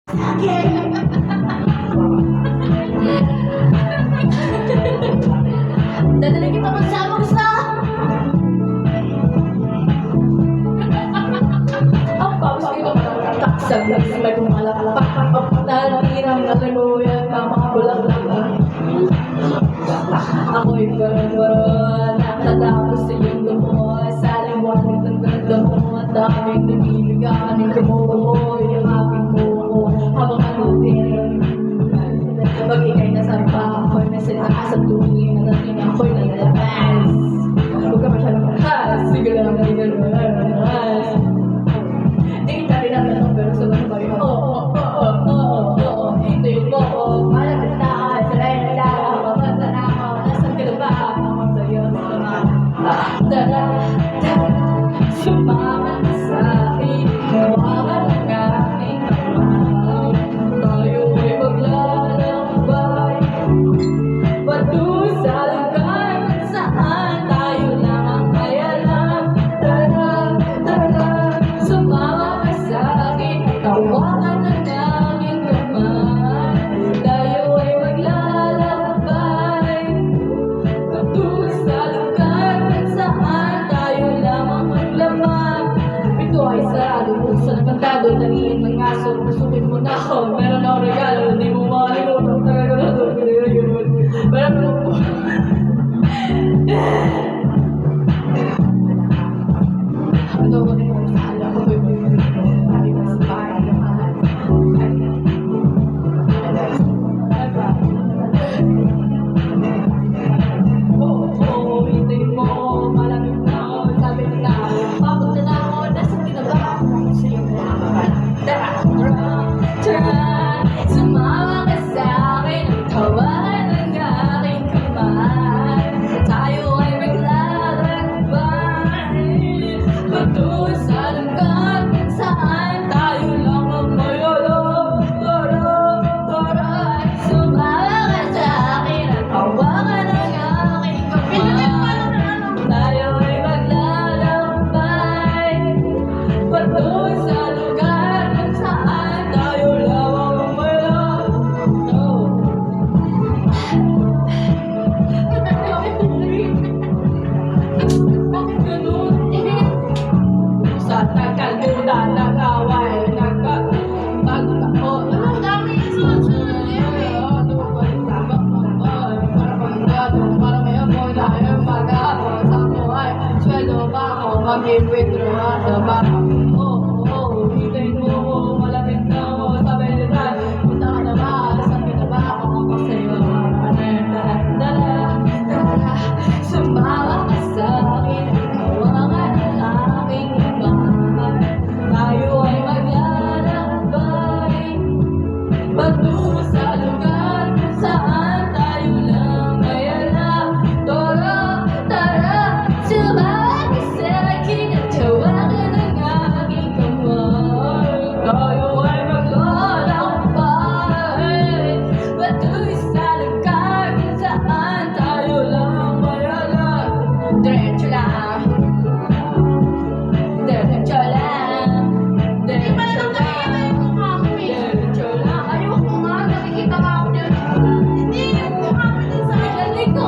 Dadalhin kita magsama gusto. Ang paus kita taksak may kumalapak. Natirang nalaluyan pa mga bulang-lang. Ako'y parang nakatapos sa iyong lumuha. Sa liwanag ng ganda mo at daming nabibigyan. Kumukumoy ang aking buko habang anutin. Pag ika'y nasa pa, ako'y nasa taas at tumingin na natin ako'y nalalabas. Huwag ka masyadong mahas, sige lang ang nalalabas. Di kita rin ang tanong pero sa mga bayo. Hintayin mo ko, malapit na ako, saray na lang, mabasa na ako, nasan ka na ba? Ako sa'yo, dara, sumama ka sa'kin, hawakan ang aking kamay. Tayo ay maglalakbay patungo sa lugar kung saan tayo lang ang may alam. Tara, sumama ka sa'kin, tawagan ang aking kamay. Tayo ay maglalakbay patungo sa lugar kung saan tayo lang ang maglaman. Ito ay sarado, buksan ang kantado, tangingin ng aso, pusukin mo na ako. Meron akong regalo, hindi mo makalimutan. Talaga na ito, meron mo. Ito ko rin mo, alam ko yung sabi ko sa bahay ng mahal. Oo, hintayin mo, malamig na ako, sabi nila, papunta na ako, nasa kinaba ako sa iyong mga Tara, sumama ka sa'kin, tawagan ang aking kamay. Tayo ay maglalakbay patungo sa lugar kung saan tayo lang ang may alam. Tara, sumama ka sa'kin at tawagan ang aking kamay. Tayo ay maglalakbay patungo sa lugar kung saan tayo lang ang may alam. Bakit ganun? Sa tagal mula nag-away, nagkapagtao. Ano dami yung sunod-sunod eh? Ano ba yung tabak mo ba? Para manggado, para may amoy tayo mag-apo. Sa buhay, sweldo ba ako? Mag-i-withdraw sa baka. Hintayin mo, malapit na ako. Sabi nila, punta ka na ba? Saan ka na ba? Ako sa'yo. Tara, sumama ka sa'kin, tawagan ang aking kamay. Tayo ay maglalakbay patungo sa lugar kung saan tayo lang may alam. Tara, sumama ka sa'kin at tawagan ang aking kamay. Tayo ay maglalakbay patungo sa lugar kung saan tayo lang may alam. Diretso lang. Diretso lang. Diretso lang. Diretso lang. Ayoko nga, nakikita ka ako dyan. Hindi, yung mukha mo dyan sa ilalim ko.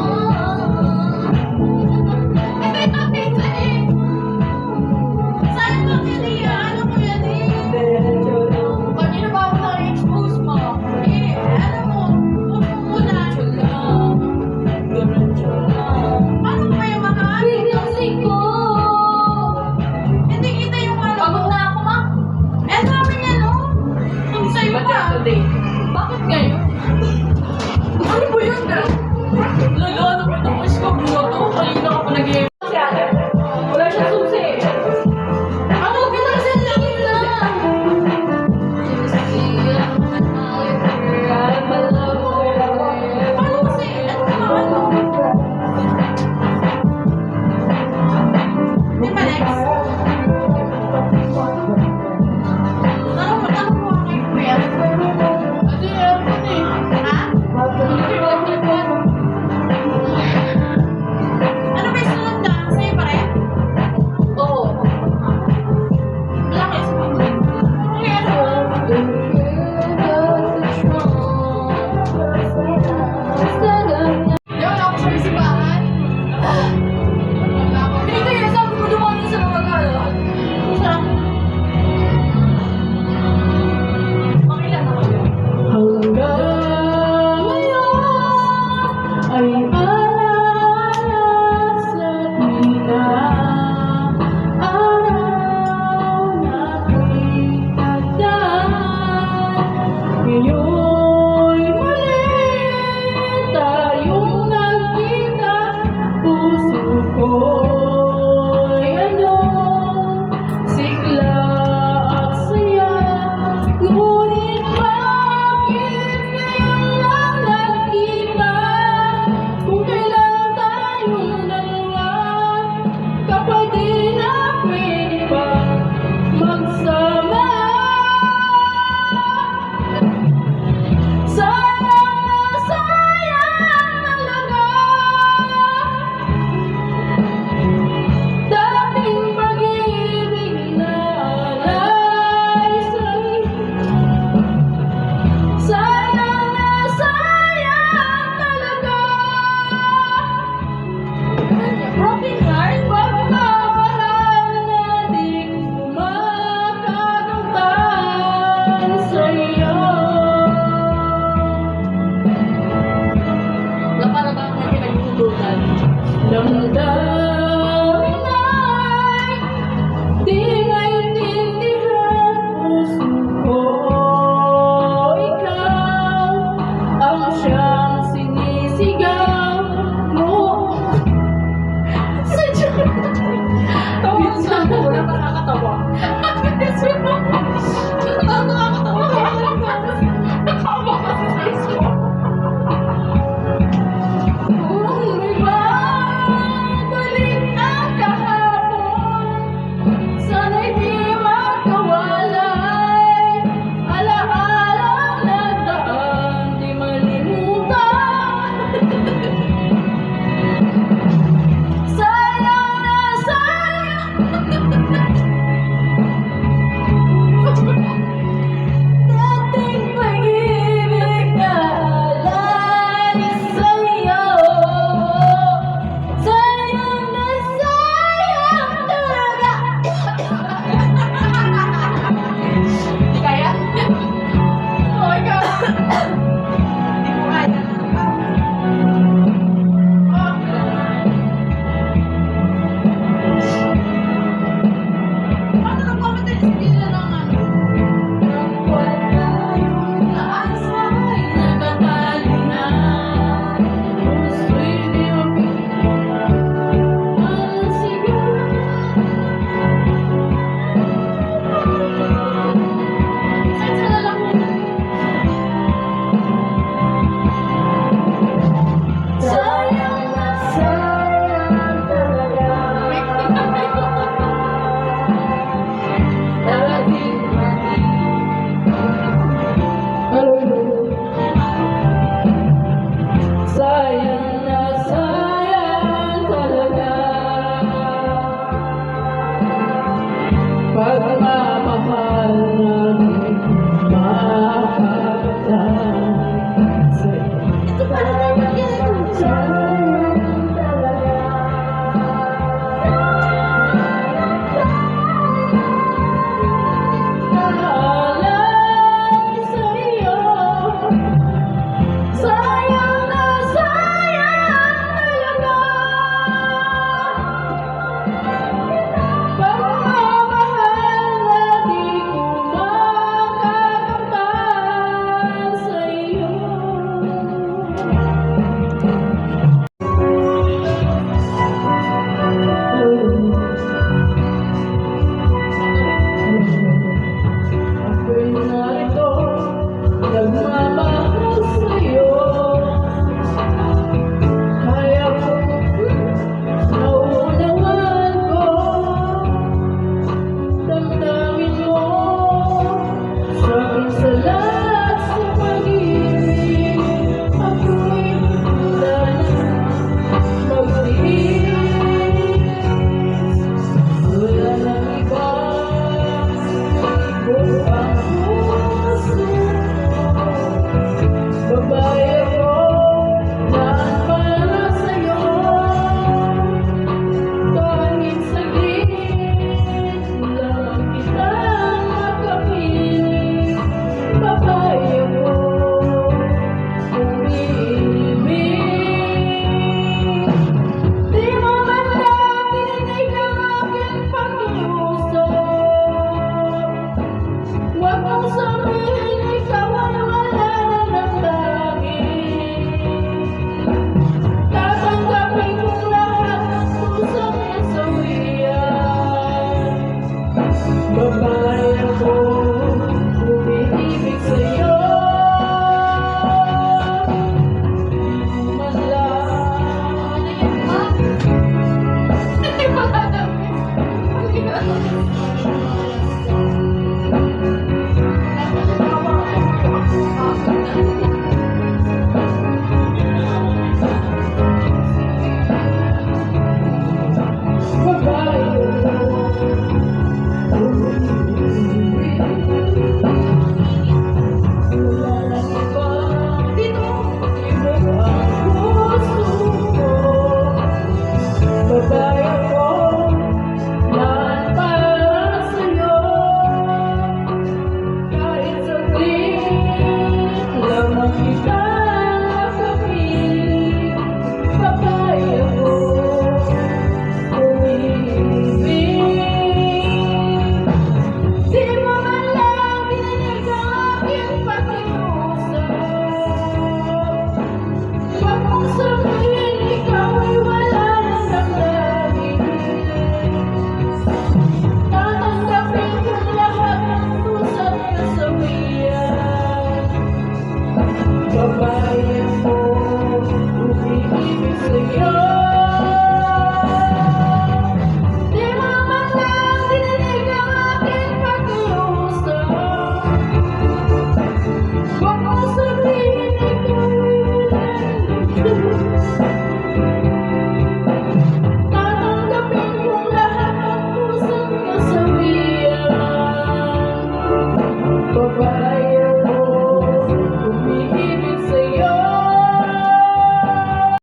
Ito eh. Saan ba kaya? Ano ko yan eh? Diretso lang. Kanina ba ako na-expose mo? Alam mo, huwag mo muna. Diretso lang. Diretso lang. Paano ko kayo makaano? Hindi ko. Hindi kita yung alam. Pagod na ako, ma. Sabi niya, no? Kung sa'yo Ba't pa. yung today?